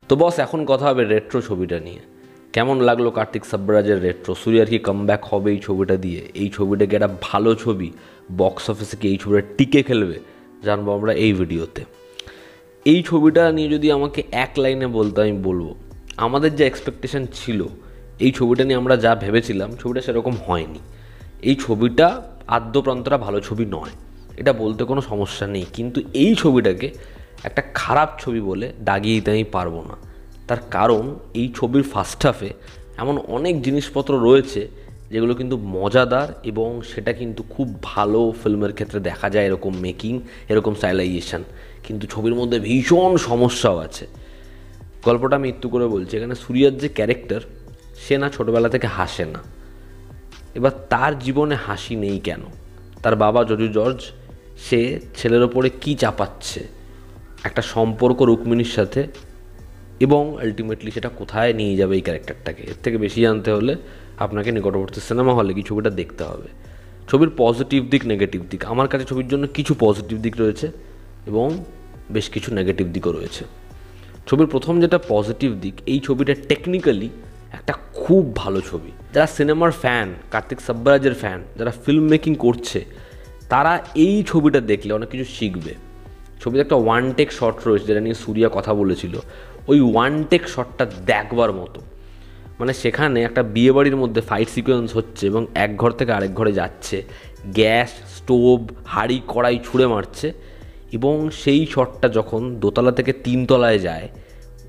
তো বস, এখন কথা হবে রেট্রো ছবিটা নিয়ে। কেমন লাগলো কার্তিক সাব্রাজের রেট্রো? সূর্যার কি কামব্যাক হবে এই ছবিটা দিয়ে? এই ছবিটা কি একটা ভালো ছবি? বক্স অফিসে কি এই ছবিটা টিকে খেলবে? জানবো আমরা এই ভিডিওতে। এই ছবিটা নিয়ে যদি আমাকে এক লাইনে বলতে, আমি বলবো আমাদের যে এক্সপেকটেশন ছিল এই ছবিটা নিয়ে, আমরা যা ভেবেছিলাম ছবিটা সেরকম হয়নি। এই ছবিটা আদ্যপ্রান্তরা ভালো ছবি নয়, এটা বলতে কোনো সমস্যা নেই, কিন্তু এই ছবিটাকে একটা খারাপ ছবি বলে দাগিয়ে দিতে আমি পারবো না। তার কারণ এই ছবির ফার্স্ট হাফে এমন অনেক জিনিসপত্র রয়েছে যেগুলো কিন্তু মজাদার, এবং সেটা কিন্তু খুব ভালো ফিল্মের ক্ষেত্রে দেখা যায়, এরকম মেকিং, এরকম স্টাইলাইজেশন। কিন্তু ছবির মধ্যে ভীষণ সমস্যাও আছে। গল্পটা আমি একটু করে বলছি। এখানে সূর্যার যে ক্যারেক্টার, সে না ছোটোবেলা থেকে হাসে না। এবার তার জীবনে হাসি নেই কেন? তার বাবা জজু জর্জ, সে ছেলের ওপরে কী চাপাচ্ছে একটা সম্পর্ক রুক্মিণীর সাথে, এবং আলটিমেটলি সেটা কোথায় নিয়ে যাবে এই ক্যারেক্টারটাকে। এর থেকে বেশি জানতে হলে আপনাকে নিকটবর্তী সিনেমা হলে কি ছবিটা দেখতে হবে। ছবির পজিটিভ দিক, নেগেটিভ দিক, আমার কাছে ছবির জন্য কিছু পজিটিভ দিক রয়েছে এবং বেশ কিছু নেগেটিভ দিকও রয়েছে। ছবির প্রথম যেটা পজিটিভ দিক, এই ছবিটা টেকনিক্যালি একটা খুব ভালো ছবি। যারা সিনেমার ফ্যান, কার্তিক সাব্রাজের ফ্যান, যারা ফিল্ম মেকিং করছে, তারা এই ছবিটা দেখলে অনেক কিছু শিখবে। ছবিতে একটা ওয়ান টেক শট রয়েছে, যেটা নিয়ে সূর্যা কথা বলেছিল। ওই ওয়ান টেক শটটা দেখবার মতো। মানে সেখানে একটা বিয়েবাড়ির মধ্যে ফাইট সিকোয়েন্স হচ্ছে এবং এক ঘর থেকে আরেক ঘরে যাচ্ছে, গ্যাস, স্টোভ, হাঁড়ি, কড়াই ছুঁড়ে মারছে, এবং সেই শটটা যখন দোতলা থেকে তিনতলায় যায়,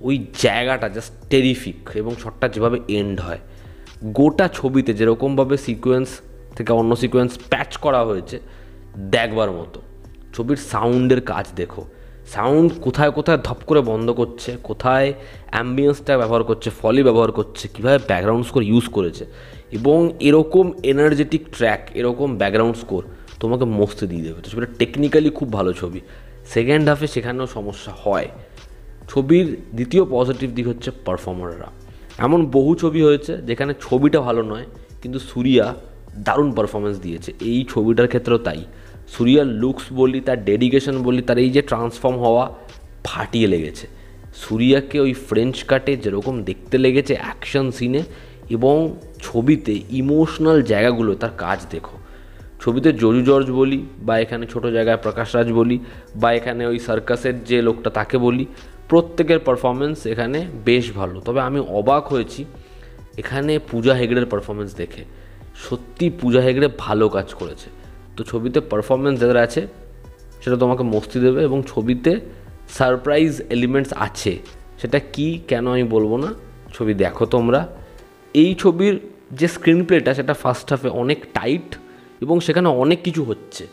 ওই জায়গাটা জাস্ট টেরিফিক। এবং শটটা যেভাবে এন্ড হয়, গোটা ছবিতে যেরকমভাবে সিকোয়েন্স থেকে অন্য সিকোয়েন্স প্যাচ করা হয়েছে, দেখবার মতো। ছবির সাউন্ডের কাজ দেখো, সাউন্ড কোথায় কোথায় ধপ করে বন্ধ করছে, কোথায় অ্যাম্বিয়েন্সটা ব্যবহার করছে, ফলি ব্যবহার করছে, কীভাবে ব্যাকগ্রাউন্ড স্কোর ইউজ করেছে। এবং এরকম এনার্জেটিক ট্র্যাক, এরকম ব্যাকগ্রাউন্ড স্কোর তোমাকে মস্তে দিয়ে দেবে। তো ছবিটা টেকনিক্যালি খুব ভালো ছবি। সেকেন্ড হাফে সেখানেও সমস্যা হয়। ছবির দ্বিতীয় পজিটিভ দিক হচ্ছে পারফর্মাররা। এমন বহু ছবি হয়েছে যেখানে ছবিটা ভালো নয়, কিন্তু সূর্যা দারুণ পারফরমেন্স দিয়েছে। এই ছবিটার ক্ষেত্রেও তাই। সূর্যার লুকস বলি, তার ডেডিকেশন বলি, তার এই যে ট্রান্সফর্ম হওয়া, ফাটিয়ে লেগেছে। সূর্যাকে ওই ফ্রেঞ্চ কাটে যেরকম দেখতে লেগেছে অ্যাকশন সিনে, এবং ছবিতে ইমোশনাল জায়গাগুলো তার কাজ দেখো। ছবিতে জজু জর্জ বলি, বা এখানে ছোট জায়গায় প্রকাশ রাজ বলি, বা এখানে ওই সার্কাসের যে লোকটা তাকে বলি, প্রত্যেকের পারফরমেন্স এখানে বেশ ভালো। তবে আমি অবাক হয়েছি এখানে পূজা হেগড়ের পারফরমেন্স দেখে। সত্যি পূজা হেগড়ে ভালো কাজ করেছে। তো ছবিতে পারফরমেন্স যাদের আছে সেটা তোমাকে মস্তি দেবে, এবং ছবিতে সারপ্রাইজ এলিমেন্টস আছে। সেটা কি, কেন আমি বলবো না, ছবি দেখো তোমরা। এই ছবির যে স্ক্রিন প্লেটা, সেটা ফার্স্ট হাফে অনেক টাইট, এবং সেখানে অনেক কিছু হচ্ছে।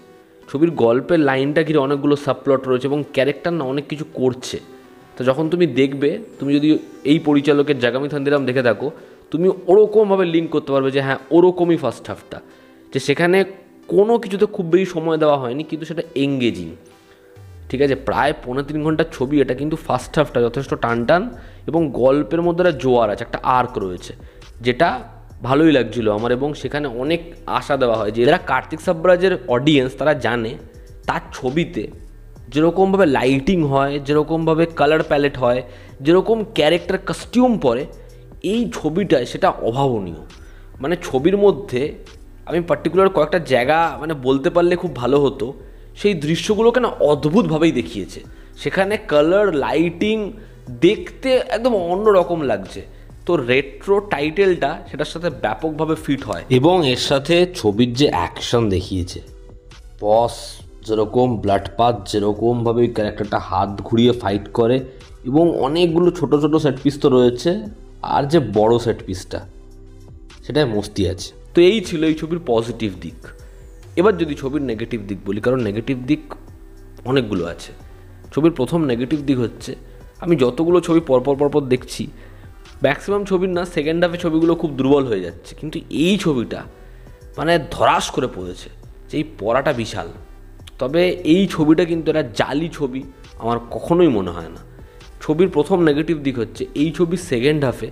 ছবির গল্পের লাইনটা ঘিরে অনেকগুলো সাবপ্লট রয়েছে, এবং ক্যারেক্টার না অনেক কিছু করছে। তো যখন তুমি দেখবে, তুমি যদি এই পরিচালকের জাগামি থান্দিরাম দেখে থাকো, তুমি ওরকমভাবে লিঙ্ক করতে পারবে যে হ্যাঁ, ওরকমই ফার্স্ট হাফটা, যে সেখানে কোনো কিছুতে খুব বেশি সময় দেওয়া হয়নি, কিন্তু সেটা এঙ্গেজিং। ঠিক আছে, প্রায় 3.5 ঘন্টার ছবি এটা, কিন্তু ফার্স্ট হাফটা যথেষ্ট টানটান, এবং গল্পের মধ্যে একটা জোয়ার আছে, একটা আর্ক রয়েছে, যেটা ভালোই লাগছিলো আমার। এবং সেখানে অনেক আশা দেওয়া হয় যে যারা কার্তিক সাব্রাজের অডিয়েন্স, তারা জানে তার ছবিতে যেরকমভাবে লাইটিং হয়, যেরকমভাবে কালার প্যালেট হয়, যেরকম ক্যারেক্টার কস্টিউম পরে, এই ছবিটায় সেটা অভাবনীয়। মানে ছবির মধ্যে আমি পার্টিকুলার কয়েকটা জায়গা মানে বলতে পারলে খুব ভালো হতো। সেই দৃশ্যগুলোকে না অদ্ভুতভাবেই দেখিয়েছে। সেখানে কালার, লাইটিং দেখতে একদম অন্যরকম লাগছে। তো রেট্রো টাইটেলটা সেটার সাথে ব্যাপকভাবে ফিট হয়, এবং এর সাথে ছবির যে অ্যাকশন দেখিয়েছে, বস যেরকম ব্লাডপাত, যেরকমভাবে ওই ক্যারেক্টারটা হাত ঘুরিয়ে ফাইট করে, এবং অনেকগুলো ছোট ছোট সেট পিস তো রয়েছে, আর যে বড় সেট পিসটা, সেটাই মস্তি আছে। তো এই ছিল এই ছবির পজিটিভ দিক। এবার যদি ছবির নেগেটিভ দিক বলি, কারণ নেগেটিভ দিক অনেকগুলো আছে। ছবির প্রথম নেগেটিভ দিক হচ্ছে, আমি যতগুলো ছবি পরপর দেখছি, ম্যাক্সিমাম ছবির না সেকেন্ড হাফে ছবিগুলো খুব দুর্বল হয়ে যাচ্ছে, কিন্তু এই ছবিটা মানে ধরাস করে পড়েছে, যে এই পড়াটা বিশাল। তবে এই ছবিটা কিন্তু একটা জালি ছবি আমার কখনোই মনে হয় না। ছবির প্রথম নেগেটিভ দিক হচ্ছে, এই ছবির সেকেন্ড হাফে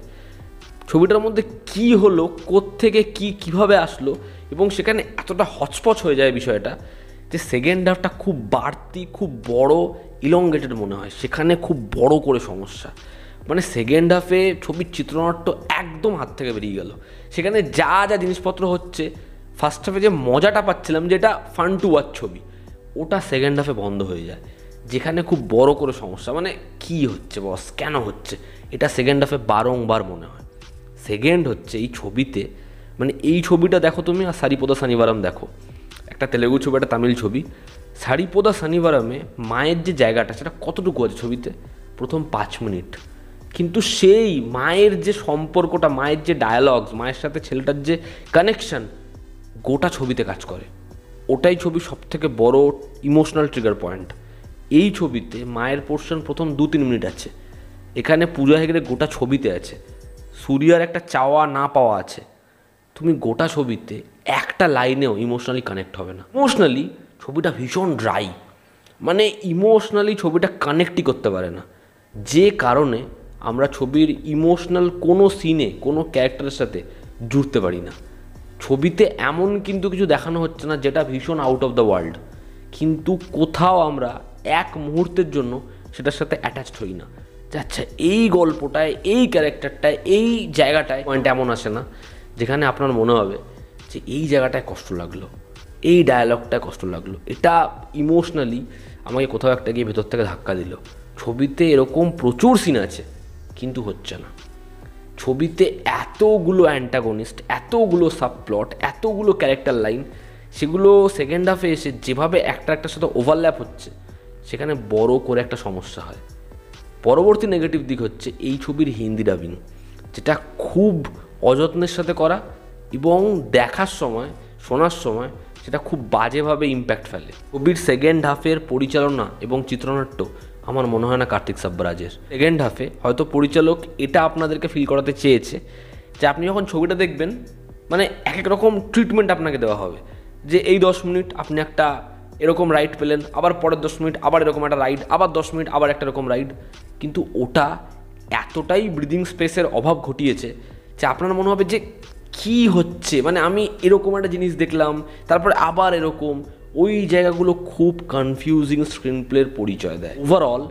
ছবিটার মধ্যে কি হলো, কোত্থেকে কীভাবে আসলো, এবং সেখানে এতটা হচপচ হয়ে যায় বিষয়টা, যে সেকেন্ড হাফটা খুব বাড়তি, খুব বড়, ইলংগেটেড মনে হয়। সেখানে খুব বড় করে সমস্যা। মানে সেকেন্ড হাফে ছবির চিত্রনাট্য একদম হাত থেকে বেরিয়ে গেল। সেখানে যা যা জিনিসপত্র হচ্ছে, ফার্স্ট হাফে যে মজাটা পাচ্ছিলাম যেটা ফান টু ওয়াচ ছবি, ওটা সেকেন্ড হাফে বন্ধ হয়ে যায়। যেখানে খুব বড় করে সমস্যা, মানে কি হচ্ছে বস, কেন হচ্ছে, এটা সেকেন্ড হাফে বারংবার মনে হয়। সেকেন্ড হচ্ছে এই ছবিতে, মানে এই ছবিটা দেখো তুমি আর সারিপোদা শনিবারাম দেখো, একটা তেলেগু ছবি একটা তামিল ছবি। সারিপোদা শনিবারামে মায়ের যে জায়গাটা সেটা কতটুকু আছে ছবিতে, প্রথম 5 মিনিট, কিন্তু সেই মায়ের যে সম্পর্কটা, মায়ের যে ডায়ালগস, মায়ের সাথে ছেলেটার যে কানেকশন, গোটা ছবিতে কাজ করে। ওটাই ছবির সবথেকে বড় ইমোশনাল ট্রিগার পয়েন্ট। এই ছবিতে মায়ের পোর্শন প্রথম 2-3 মিনিট আছে, এখানে পূজা হেগড়ে গোটা ছবিতে আছে, সূর্যার একটা চাওয়া না পাওয়া আছে। তুমি গোটা ছবিতে একটা লাইনেও ইমোশনালি কানেক্ট হবে না। ইমোশনালি ছবিটা ভীষণ ড্রাই, মানে ইমোশনালি ছবিটা কানেক্টই করতে পারে না, যে কারণে আমরা ছবির ইমোশনাল কোনো সিনে কোনো ক্যারেক্টারের সাথে জুড়তে পারি না। ছবিতে এমন কিন্তু কিছু দেখানো হচ্ছে না যেটা ভীষণ আউট অফ দ্য ওয়ার্ল্ড, কিন্তু কোথাও আমরা এক মুহূর্তের জন্য সেটার সাথে অ্যাটাচড হই না। আচ্ছা, এই গল্পটায়, এই ক্যারেক্টারটায়, এই জায়গাটায় পয়েন্ট এমন আসে না যেখানে আপনার মনে হবে যে এই জায়গাটায় কষ্ট লাগলো, এই ডায়ালগটায় কষ্ট লাগলো, এটা ইমোশনালি আমাকে কোথাও একটা গিয়ে ভেতর থেকে ধাক্কা দিল। ছবিতে এরকম প্রচুর সিন আছে কিন্তু হচ্ছে না। ছবিতে এতগুলো অ্যান্টাগনিস্ট, এতগুলো সাবপ্লট, এতগুলো ক্যারেক্টার লাইন, সেগুলো সেকেন্ড হাফে এসে যেভাবে একটার সাথে ওভারল্যাপ হচ্ছে, সেখানে বড় করে একটা সমস্যা হয়। পরবর্তী নেগেটিভ দিক হচ্ছে এই ছবির হিন্দি ডাবিং, যেটা খুব অযত্নের সাথে করা এবং দেখার সময়, শোনার সময় সেটা খুব বাজেভাবে ইম্প্যাক্ট ফেলে। ছবির সেকেন্ড হাফের পরিচালনা এবং চিত্রনাট্য আমার মনে হয় না কার্তিক সাব্বারাজের। সেকেন্ড হাফে হয়তো পরিচালক এটা আপনাদেরকে ফিল করাতে চেয়েছে যে আপনি যখন ছবিটা দেখবেন, মানে এক এক রকম ট্রিটমেন্ট আপনাকে দেওয়া হবে, যে এই 10 মিনিট আপনি একটা এরকম রাইড পেলেন, আবার পরের 10 মিনিট আবার এরকম একটা রাইড, আবার 10 মিনিট আবার একটা এরকম রাইড। কিন্তু ওটা এতটাই ব্রিদিং স্পেসের অভাব ঘটিয়েছে যে আপনার মনে হবে যে কি হচ্ছে, মানে আমি এরকম একটা জিনিস দেখলাম তারপরে আবার এরকম, ওই জায়গাগুলো খুব কনফিউজিং স্ক্রিন প্লের পরিচয় দেয়। ওভারঅল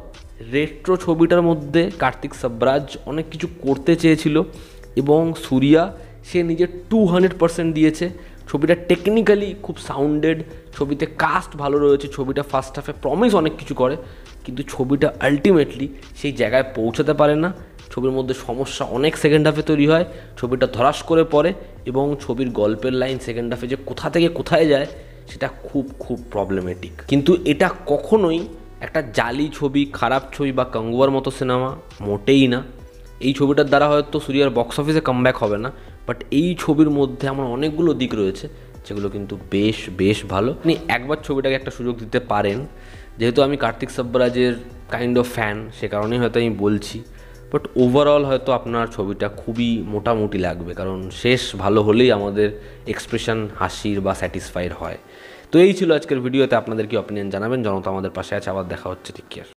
রেট্রো ছবিটার মধ্যে কার্তিক সাব্বারাজ অনেক কিছু করতে চেয়েছিল এবং সূর্যা সে নিজের 200% দিয়েছে। ছবিটা টেকনিক্যালি খুব সাউন্ডেড, ছবিতে কাস্ট ভালো রয়েছে, ছবিটা ফার্স্ট হাফে প্রমিস অনেক কিছু করে, কিন্তু ছবিটা আলটিমেটলি সেই জায়গায় পৌঁছাতে পারে না। ছবির মধ্যে সমস্যা অনেক সেকেন্ড হাফে তৈরি হয়, ছবিটা ধরাস করে পড়ে এবং ছবির গল্পের লাইন সেকেন্ড হাফে যে কোথা থেকে কোথায় যায় সেটা খুব খুব প্রবলেমেটিক। কিন্তু এটা কখনোই একটা জালি ছবি, খারাপ ছবি বা কাঙ্গুয়ার মতো সিনেমা মোটেই না। এই ছবিটার দ্বারা হয়তো সূর্যার বক্স অফিসে কামব্যাক হবে না, বাট এই ছবির মধ্যে আমার অনেকগুলো দিক রয়েছে যেগুলো কিন্তু বেশ বেশ ভালো। আপনি একবার ছবিটাকে একটা সুযোগ দিতে পারেন, যেহেতু আমি কার্তিক সাব্বারাজের কাইন্ড অফ ফ্যান, সে কারণেই হয়তো আমি বলছি। বাট ওভারঅল হয়তো আপনার ছবিটা খুবই মোটামুটি লাগবে, কারণ শেষ ভালো হলেই আমাদের এক্সপ্রেশন হাসির বা স্যাটিসফাইড হয়। তো এই ছিল আজকের ভিডিওতে। আপনাদের কি অপিনিয়ন জানাবেন, জনতা আমাদের পাশে আছে। আবার দেখা হচ্ছে, ঠিক আছে।